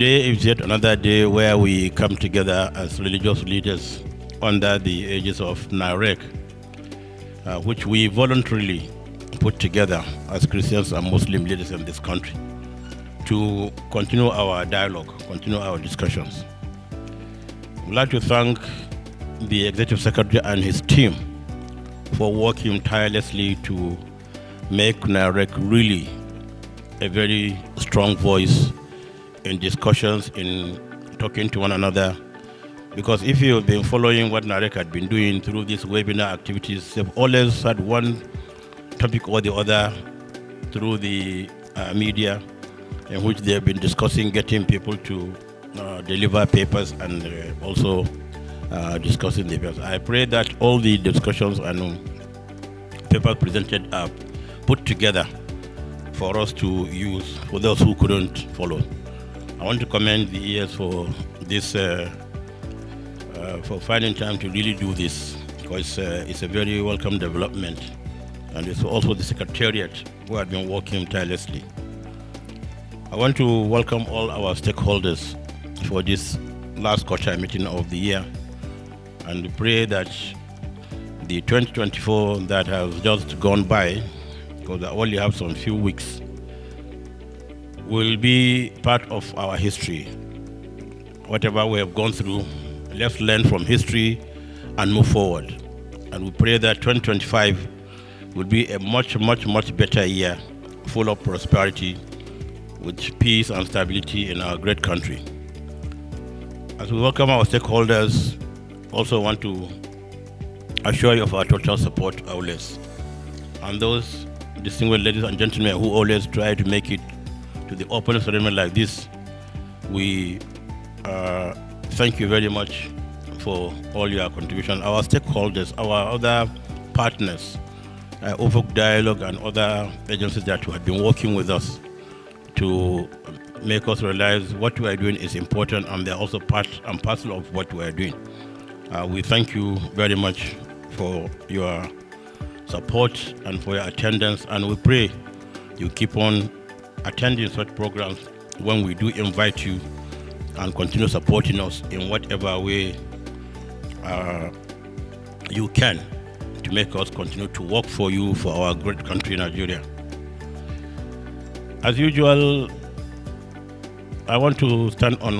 Today is yet another day where we come together as religious leaders under the aegis of Nirec, which we voluntarily put together as Christians and Muslim leaders in this country to continue our dialogue, continue our discussions. I'd like to thank the Executive Secretary and his team for working tirelessly to make Nirec really a very strong voice in discussions, in talking to one another. Because if you've been following what Nirec had been doing through these webinar activities, they've always had one topic or the other through the media in which they've been discussing, getting people to deliver papers and also discussing the papers. I pray that all the discussions and papers presented are put together for us to use for those who couldn't follow. I want to commend the ES for this, for finding time to really do this, because it's a very welcome development, and it's also the Secretariat who have been working tirelessly. I want to welcome all our stakeholders for this last quarter meeting of the year, and pray that the 2024 that has just gone by, because I only have some few weeks, will be part of our history. Whatever we have gone through, let's learn from history and move forward. And we pray that 2025 will be a much, much, much better year, full of prosperity, with peace and stability in our great country. As we welcome our stakeholders, also want to assure you of our total support always. And those distinguished ladies and gentlemen who always try to make it to the opening ceremony like this, we thank you very much for all your contribution. Our stakeholders, our other partners, Ufuk Dialogue and other agencies that have been working with us to make us realize what we are doing is important, and they're also part and parcel of what we are doing. We thank you very much for your support and for your attendance, and we pray you keep on attending such programs when we do invite you, and continue supporting us in whatever way you can to make us continue to work for you, for our great country, Nigeria. As usual, I want to stand on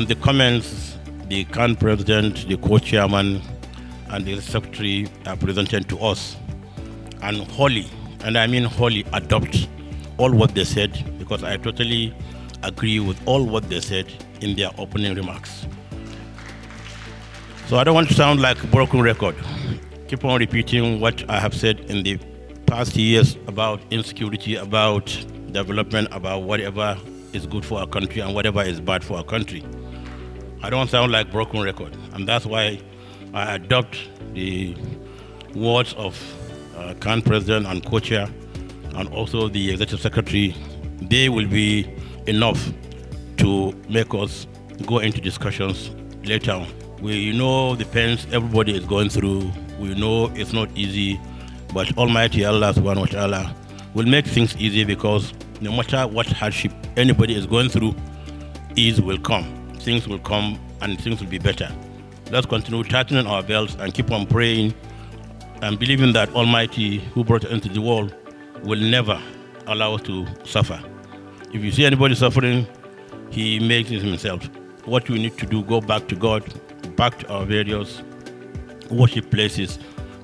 the comments the CAN president, the co-chairman, and the secretary presented to us, and wholly, and I mean wholly, adopt all what they said, because I totally agree with all what they said in their opening remarks. So I don't want to sound like a broken record. Keep on repeating what I have said in the past years about insecurity, about development, about whatever is good for our country and whatever is bad for our country. I don't sound like broken record, and that's why I adopt the words of CAN president and co-chair, and also the executive secretary. They will be enough to make us go into discussions later on. We know the pains everybody is going through. We know it's not easy, but Almighty Allah subhanahu wa ta'ala will make things easy, because no matter what hardship anybody is going through, ease will come. Things will come and things will be better. Let's continue tightening our belts and keep on praying and believing that Almighty, who brought us into the world, will never allow us to suffer. If you see anybody suffering, he makes it himself. What we need to do, go back to God, back to our various worship places,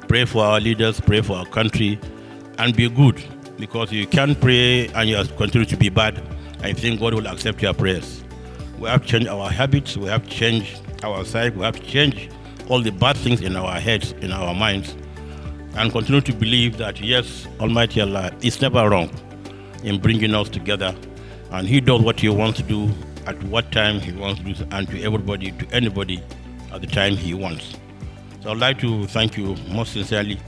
pray for our leaders, pray for our country, and be good, because you can't pray and you continue to be bad and think God will accept your prayers. We have to change our habits, we have to change our side, we have to change all the bad things in our heads, in our minds, and continue to believe that yes, Almighty Allah is never wrong in bringing us together, and He does what He wants to do at what time He wants to do, and to everybody, to anybody at the time He wants. So I'd like to thank you most sincerely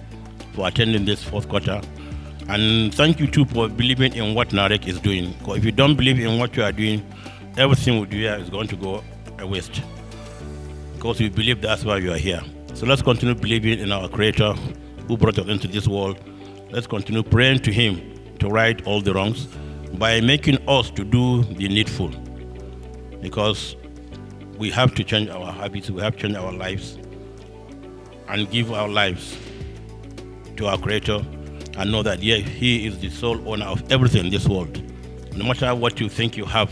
for attending this fourth quarter, and thank you too for believing in what Nirec is doing. Because if you don't believe in what you are doing, everything we do here is going to go a waste. Because we believe that's why you are here. So let's continue believing in our Creator who brought us into this world. Let's continue praying to Him to right all the wrongs. by making us to do the needful, because we have to change our habits, we have to change our lives and give our lives to our Creator and know that He is the sole owner of everything in this world. No matter what you think you have,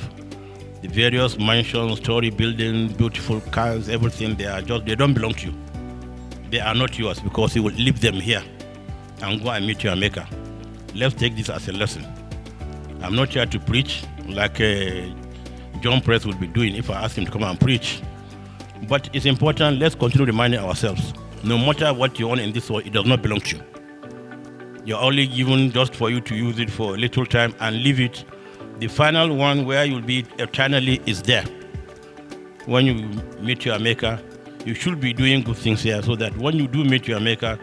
the various mansions, story buildings, beautiful cars, everything, they don't belong to you. They are not yours because He will leave them here and go and meet your Maker. Let's take this as a lesson. I'm not here to preach like John Press will be doing if I ask him to come and preach. But it's important, let's continue reminding ourselves, no matter what you own in this world, it does not belong to you. You're only given just for you to use it for a little time and leave it. The final one where you'll be eternally is there. When you meet your Maker, you should be doing good things here so that when you do meet your Maker,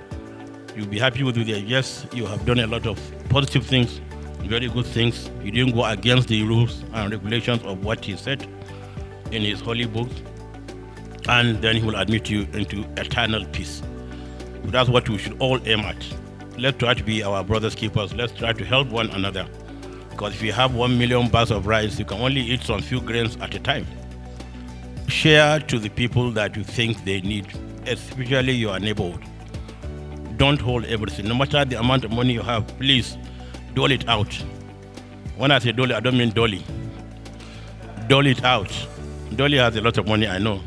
you'll be happy with it. Yes, you have done a lot of positive things, very good things. You didn't go against the rules and regulations of what He said in His holy books. And then He will admit you into eternal peace. So that's what we should all aim at. Let's try to be our brother's keepers. Let's try to help one another. Because if you have 1 million bags of rice, you can only eat some few grains at a time. Share to the people that you think they need, especially your neighborhood. Don't hold everything. No matter the amount of money you have, please dole it out. When I say dole, I don't mean dolly. Dole it out. Dolly has a lot of money, I know.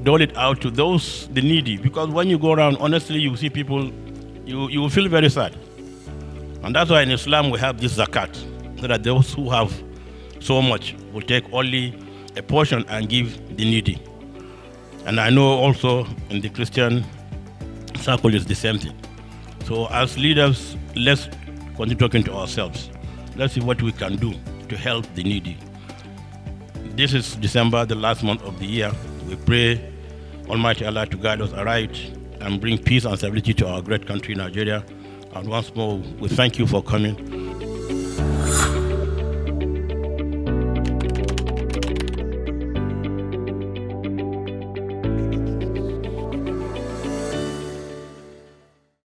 Dole it out to those, the needy. Because when you go around, honestly, you see people, you will feel very sad. And that's why in Islam we have this zakat, so that those who have so much will take only a portion and give the needy. And I know also in the Christian circle is the same thing. So as leaders, let's continue talking to ourselves. Let's see what we can do to help the needy. This is December, the last month of the year. We pray Almighty Allah to guide us aright and bring peace and stability to our great country, Nigeria. And once more, we thank you for coming.